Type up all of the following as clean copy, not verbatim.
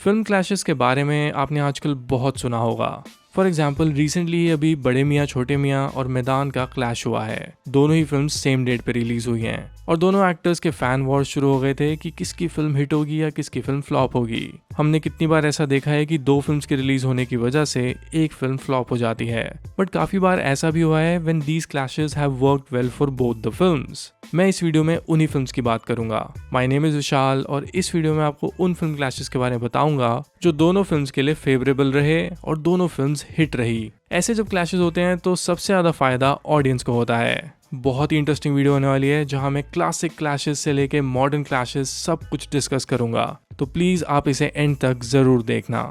Film clashes के बारे में आपने आजकल बहुत सुना होगा। फॉर एग्जाम्पल रिसेंटली अभी बड़े मियाँ छोटे मियाँ और मैदान का क्लैश हुआ है। दोनों ही फिल्म सेम डेट पे रिलीज हुई हैं और दोनों एक्टर्स के फैन वॉर शुरू हो गए थे कि किसकी फिल्म हिट होगी या किसकी फिल्म फ्लॉप होगी। हमने कितनी बार ऐसा देखा है कि दो फिल्म्स के रिलीज होने की वजह से एक फिल्म फ्लॉप हो जाती है, बट काफी बार ऐसा भी हुआ है when these clashes have worked well for both the films. मैं इस वीडियो में उन्हीं फिल्म्स की बात करूंगा। माय नेम इज विशाल और इस वीडियो में आपको उन फिल्म क्लैशेस के बारे में बताऊंगा जो दोनों फिल्म्स के लिए फेवरेबल रहे और दोनों फिल्म्स हिट रही। ऐसे जब क्लैशेस होते हैं तो सबसे ज्यादा फायदा ऑडियंस को होता है। बहुत ही इंटरेस्टिंग वीडियो होने वाली है जहां मैं क्लासिक क्लैशेस से लेके मॉडर्न क्लैशेस सब कुछ डिस्कस करूंगा, तो प्लीज आप इसे एंड तक जरूर देखना।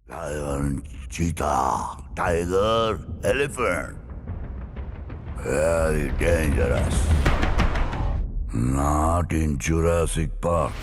Lion, cheetah, tiger, elephant. Very dangerous. Not in Jurassic Park.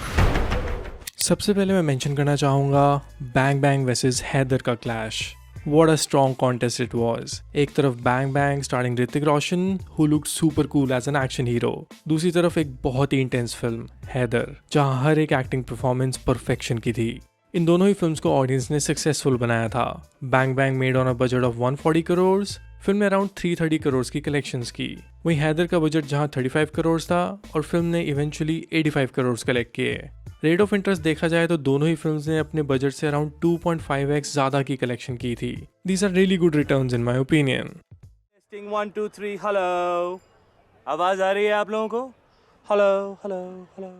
सबसे पहले मैं मेंशन करना चाहूँगा बैंग बैंग वर्सेस हैदर का clash. What a strong contest it was. एक तरफ bang bang starring Hrithik Roshan who looked super cool as an action hero. दूसरी तरफ एक बहुत ही इंटेंस फिल्म हैदर जहाँ हर एक एक्टिंग परफॉर्मेंस परफेक्शन की थी। इन दोनों ही फिल्म्स को ऑडियंस ने सक्सेसफुल बनाया था। Bang bang made on a budget of 140 crore, film ने अराउंड 330 करोड़ की कलेक्शंस की। वहीं हैदर का बजट जहां 35 करोड़ था और फिल्म ने इवेंचुअली 85 करोड़ कलेक्ट किए। रेट ऑफ इंटरेस्ट देखा जाए तो दोनों ही फिल्म्स ने अपने बजट से अराउंड 2.5x ज्यादा की कलेक्शन की थी। These are really good returns in my opinion. Testing 1 2 3 hello, आवाज आ रही है आप लोगों को? Hello hello hello.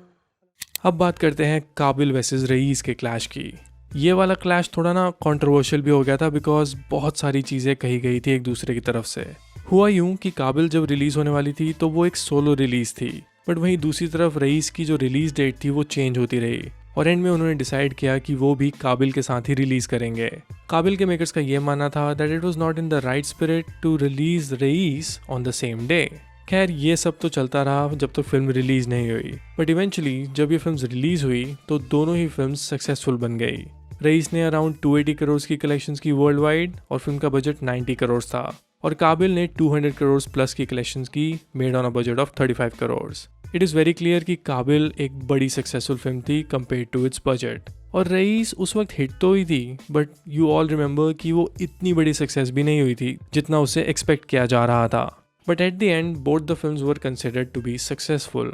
अब बात करते हैं काबिल वर्सेस रईस के क्लैश की। ये वाला क्लैश थोड़ा ना कंट्रोवर्शियल भी हो गया था बिकॉज बहुत सारी चीज़ें कही गई थी एक दूसरे की तरफ से। हुआ यूं कि काबिल जब रिलीज होने वाली थी तो वो एक सोलो रिलीज थी, बट वहीं दूसरी तरफ रईस की जो रिलीज डेट थी वो चेंज होती रही और एंड में उन्होंने डिसाइड किया कि वो भी काबिल के साथ ही रिलीज करेंगे। काबिल के मेकर्स का ये मानना था that it was not in the right spirit to release Raees on the same day. खैर ये सब तो चलता रहा जब तक फिल्म रिलीज नहीं हुई, बट इवेंचुअली जब ये फिल्म रिलीज हुई तो दोनों ही फिल्म सक्सेसफुल बन गई। रईस ने अराउंड 280 करोड़ की कलेक्शंस की वर्ल्ड वाइड और फिल्म का बजट 90 करोड़ था, और काबिल ने 200 करोड़ प्लस की कलेक्शंस की made on a budget of 35 crore. It is very clear कि काबिल एक बड़ी सक्सेसफुल फिल्म थी कंपेयर टू इट्स बजट, और रईस उस वक्त हिट तो हुई थी बट यू ऑल रिमेंबर कि वो इतनी बड़ी सक्सेस भी नहीं हुई थी जितना उसे एक्सपेक्ट किया जा रहा था। But at the end both the films were considered to be successful.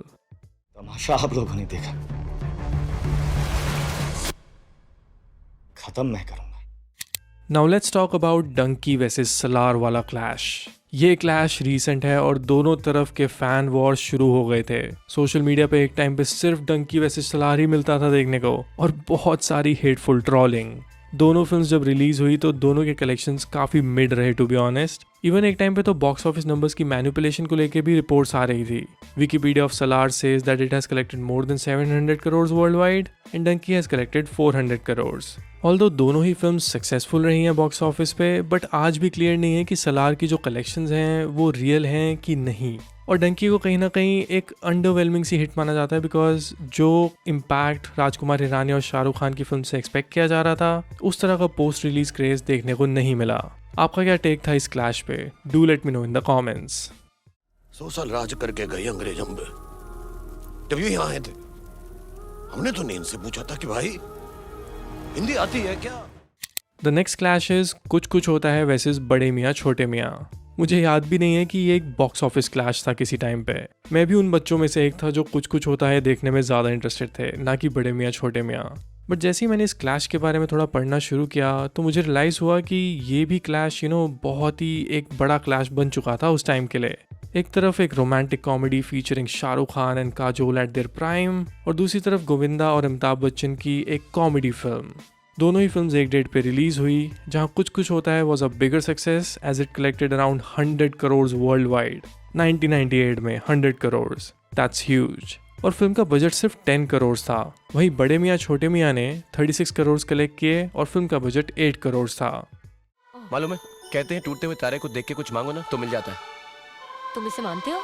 Tamasha आप लोगों ने देखा, खत्म मैं करूंगा। Now let's talk about Dunki versus Salaar वाला क्लैश। ये क्लैश रीसेंट है और दोनों तरफ के फैन वॉर शुरू हो गए थे। सोशल मीडिया पे एक टाइम पे सिर्फ डंकी वर्सेस सलार ही मिलता था देखने को और बहुत सारी हेटफुल ट्रोलिंग। दोनों फिल्म्स जब रिलीज हुई तो दोनों के कलेक्शंस काफी मिड रहे टू बी ऑनेस्ट। इवन एक टाइम पे तो बॉक्स ऑफिस नंबर्स की मैनिपुलेशन को लेके भी रिपोर्ट्स आ रही थी। Wikipedia of Salaar says that it has collected more than 700 crore worldwide and Dunki has collected 400 crore. Although दोनों ही फिल्म सक्सेसफुल रही हैं बॉक्स ऑफिस पे, बट आज भी क्लियर नहीं है कि सलार की जो कलेक्शंस हैं वो रियल हैं कि नहीं। और डंकी को कहीं ना कहीं एक अंडरवेलमिंग सी हिट माना जाता है बिकॉज जो इम्पैक्ट राजकुमार हिरानी और शाहरुख खान की फिल्म से एक्सपेक्ट किया जा रहा था उस तरह का पोस्ट रिलीज क्रेज देखने को नहीं मिला। आपका क्या टेक था इस क्लैश पे? Do let me know in the comments. 100 साल राज करके गए अंग्रेज हम पे, जब ये यहाँ आए थे हमने तो नहीं इनसे पूछा था कि भाई हिंदी आती है क्या? द नेक्स्ट क्लैश इज कुछ कुछ होता है वर्सेस बड़े मियाँ छोटे मियाँ। मुझे याद भी नहीं है कि ये एक बॉक्स ऑफिस क्लैश था किसी टाइम पे। मैं भी उन बच्चों में से एक था जो कुछ कुछ होता है देखने में ज़्यादा इंटरेस्टेड थे, ना कि बड़े मियाँ छोटे मियाँ। बट जैसे ही मैंने इस क्लैश के बारे में थोड़ा पढ़ना शुरू किया तो मुझे रियलाइज़ हुआ कि ये भी क्लैश बहुत ही एक बड़ा क्लैश बन चुका था उस टाइम के लिए। एक तरफ एक romantic comedy featuring Shahrukh Khan and Kajol eight there prime और दूसरी तरफ गोविंदा और अमिताभ बच्चन की एक कॉमेडी फिल्म। दोनों ही फिल्म्स एक डेट पे रिलीज हुई जहां कुछ कुछ होता है was a bigger success as it collected around 100 crore worldwide 1998 में 100 करोड़, दैट्स ह्यूज। और फिल्म का बजट सिर्फ 10 करोड़ था। वहीं बड़े मियाँ छोटे मियाँ ने 36 करोड़ कलेक्ट किए और फिल्म का बजट 8 करोड़ था। मालूम है, कहते हैं टूटते हुए तारे को देख के कुछ मांगो ना तो मिल जाता है। तुम इसे मानते हो?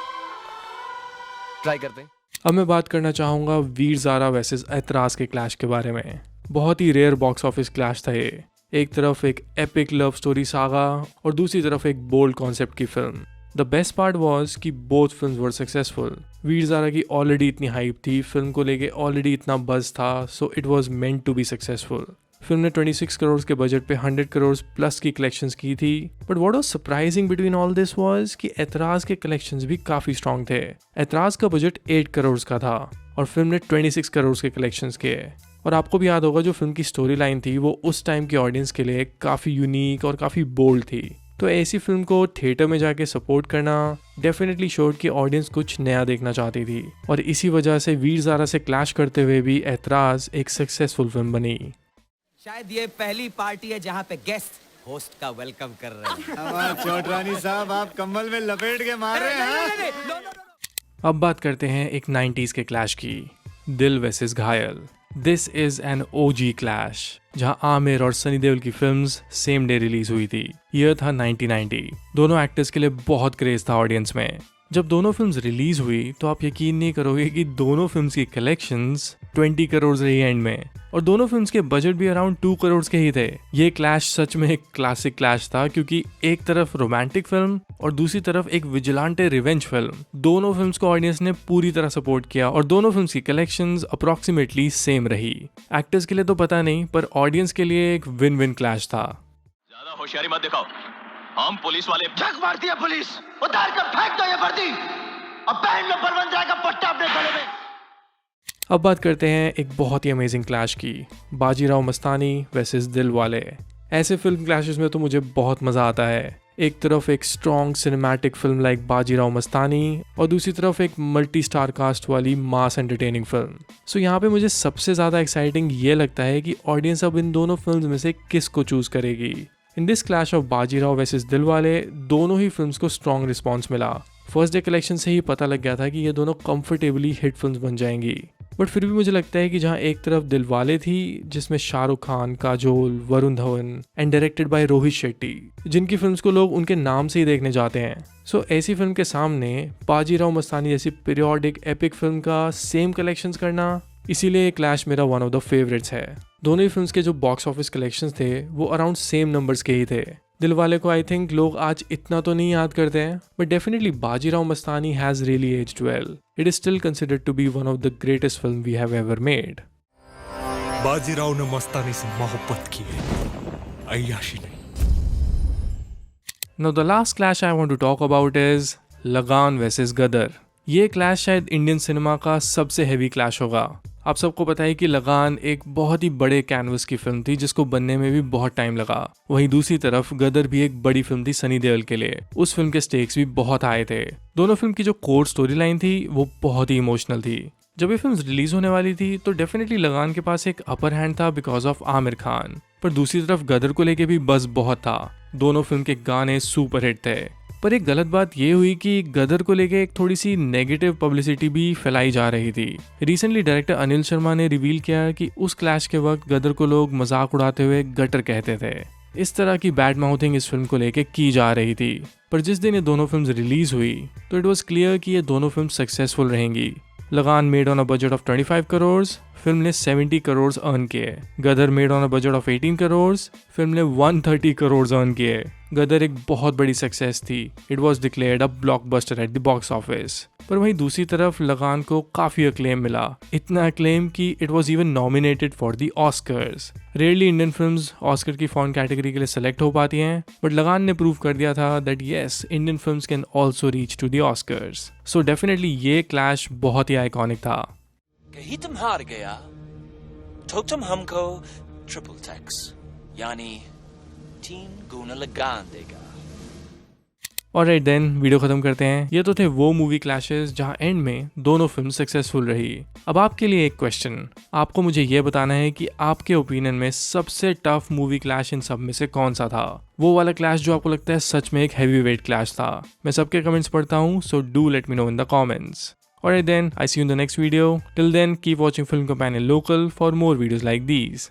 ट्राई करते हैं। अब मैं बात करना चाहूँगा वीर ज़ारा वर्सेस ऐतराज़ के क्लैश के बारे में। बहुत ही रेयर बॉक्स ऑफिस क्लैश था ये। एक तरफ एक एपिक लव स्टोरी सागा और दूसरी तरफ एक बोल्ड कॉन्सेप्ट की film. The best part was कि बोथ फिल्म्स वर सक्सेसफुल। वीर ज़ारा की ऑलरेडी इतनी हाइप थी, फिल्म को लेके ऑलरेडी इतना बज़ था, so it was meant to be successful. फिल्म ने 26 करोड़ के बजट पे 100 करोड़ प्लस की कलेक्शंस की थी। But what was surprising between all this was कि ऐतराज के कलेक्शंस भी काफी स्ट्रॉन्ग थे। ऐतराज का बजट 8 करोड़ का था और फिल्म ने 26 करोड़ के कलेक्शंस किए। और आपको भी याद होगा जो फिल्म की स्टोरी लाइन थी वो उस टाइम की ऑडियंस के लिए काफ़ी यूनिक और काफ़ी बोल्ड थी। तो ऐसी फिल्म को थिएटर में जाके सपोर्ट करना डेफिनेटली शोड कि ऑडियंस कुछ नया देखना चाहती थी। और इसी वजह से वीर ज़ारा से क्लैश करते हुए भी ऐतराज एक सक्सेसफुल फिल्म बनी। शायद ये पहली पार्टी है जहाँ पे गेस्ट होस्ट का वेलकम कर रहे हैं। हमारे चौधरानी साहब आप कम्बल में लपेट के मार रहे हैं। अब बात करते हैं एक 90s के क्लैश की, दिल वर्सेस घायल। This is an OG clash जहां आमिर और सनी देओल की फिल्म्स सेम डे रिलीज हुई थी। यह था 1990। दोनों एक्टर्स के लिए बहुत क्रेज था ऑडियंस में। जब दोनों फिल्म्स रिलीज हुई तो आप यकीन नहीं करोगे कि दोनों फिल्म्स की कलेक्शंस 20 करोड़ रही एंड में, और दोनों फिल्म्स के बजट भी अराउंड 2 करोड़ के ही थे। ये क्लैश सच में एक क्लासिक क्लैश था क्योंकि एक तरफ रोमांटिक फिल्म और दूसरी तरफ एक विजिलेंटे रिवेंज फिल्म। दोनों फिल्म्स को ऑडियंस ने पूरी तरह सपोर्ट किया और दोनों फिल्म्स की कलेक्शंस अप्रोक्सीमेटली सेम रही। एक्टर्स के लिए तो पता नहीं, पर ऑडियंस के लिए एक विन विन क्लैश था। ज्यादा होशियारी मत दिखाओ, हम पुलिस वाले। झक मारती है पुलिस, उतार कर फेंक दो ये वर्दी, अब पहन लो बलवंत राय का पट्टा अपने गले में। अब बात करते हैं एक बहुत ही अमेजिंग क्लैश की, बाजीराव मस्तानी वर्सेस दिल वाले। ऐसे फिल्म क्लैशेस में तो मुझे बहुत मज़ा आता है। एक तरफ एक strong cinematic film like Bajirao Mastani और दूसरी तरफ एक मल्टी स्टार कास्ट वाली मास एंटरटेनिंग फिल्म। सो यहाँ पे मुझे सबसे ज़्यादा एक्साइटिंग ये लगता है कि ऑडियंस अब इन दोनों फिल्म्स में से किस को चूज करेगी। In this clash of Bajirao versus Dilwale दोनों ही फिल्म्स को स्ट्रॉन्ग रिस्पॉन्स मिला। फर्स्ट डे कलेक्शन से ही पता लग गया था कि ये दोनों कंफर्टेबली हिट फिल्म्स बन जाएंगी। बट फिर भी मुझे लगता है कि जहाँ एक तरफ दिलवाले थी जिसमें Shahrukh Khan, Kajol, Varun Dhawan and directed by Rohit Shetty, जिनकी फिल्म्स को लोग उनके नाम से ही देखने जाते हैं। सो ऐसी फिल्म के सामने बाजीराव मस्तानी जैसी पीरियोडिक एपिक फिल्म का सेम कलेक्शंस करना, इसीलिए ये क्लैश मेरा वन ऑफ द फेवरेट्स है। दोनों ही फिल्म्स के जो बॉक्स ऑफिस कलेक्शंस थे वो अराउंड सेम नंबर्स के ही थे। दिलवाले को आई थिंक लोग आज इतना तो नहीं याद करते हैं, but definitely Bajirao Mastani has really aged well. It is still considered to be one of the greatest film we have ever made. Bajirao ने मस्तानी से मोहब्बत की है, अय्याशी नहीं। Now the last clash I want to talk about is लगान versus गदर। ये clash शायद Indian cinema का सबसे हैवी क्लैश होगा। आप सबको पता है कि लगान एक बहुत ही बड़े कैनवस की फिल्म थी जिसको बनने में भी बहुत टाइम लगा। वहीं दूसरी तरफ गदर भी एक बड़ी फिल्म थी सनी देओल के लिए। उस फिल्म के स्टेक्स भी बहुत आए थे। दोनों फिल्म की जो कोर स्टोरी लाइन थी वो बहुत ही इमोशनल थी। जब ये फिल्म रिलीज होने वाली थी तो डेफिनेटली लगान के पास एक अपर हैंड था बिकॉज ऑफ आमिर खान, पर दूसरी तरफ गदर को लेके भी बज़ बहुत था। दोनों फिल्म के गाने सुपर हिट थे। पर एक गलत बात ये हुई कि गदर को लेके एक थोड़ी सी नेगेटिव पब्लिसिटी भी फैलाई जा रही थी। रिसेंटली डायरेक्टर अनिल शर्मा ने रिवील किया कि उस क्लैश के वक्त गदर को लोग मजाक उड़ाते हुए गटर कहते थे। इस तरह की बैड माउथिंग इस फिल्म को लेके की जा रही थी। पर जिस दिन ये दोनों फिल्म रिलीज हुई तो इट वॉज क्लियर कि ये दोनों फिल्म सक्सेसफुल रहेंगी। Lagaan made on a budget of 25 crore, film ने 70 करोड़ अर्न किए। Gadar made on a budget of 18 crore, film ने 130 करोड़ अर्न किए। गदर एक बहुत बड़ी सक्सेस थी। It was declared a blockbuster at the box office. पर वहीं दूसरी तरफ लगान को काफी अक्लेम मिला, इतना अक्लेम कि it was even nominated for the Oscars. Rarely Indian films Oscar की फॉरेन कैटेगरी के लिए सेलेक्ट हो पाती हैं, बट लगान ने प्रूव कर दिया था that yes, Indian films can also reach to the Oscars. So definitely ये क्लैश बहुत ही आइकॉनिक था। कहीं तुम हार गया तो तुम हमको ट्रिपल टैक्स यानी 3 गुना लगान देगा। ऑलराइट देन, वीडियो खत्म करते हैं। ये तो थे वो मूवी क्लैशेस जहां एंड में दोनों फिल्म सक्सेसफुल रही। अब आपके लिए एक क्वेश्चन, आपको मुझे ये बताना है कि आपके ओपिनियन में सबसे टफ मूवी क्लैश इन सब में से कौन सा था। वो वाला क्लैश जो आपको लगता है सच में एक हैवी वेट क्लैश था। मैं सबके कमेंट्स पढ़ता हूँ, so do let me know in the comments. Alright then, I see you in the next video. Till then, keep watching Film Companion Local for more videos like these.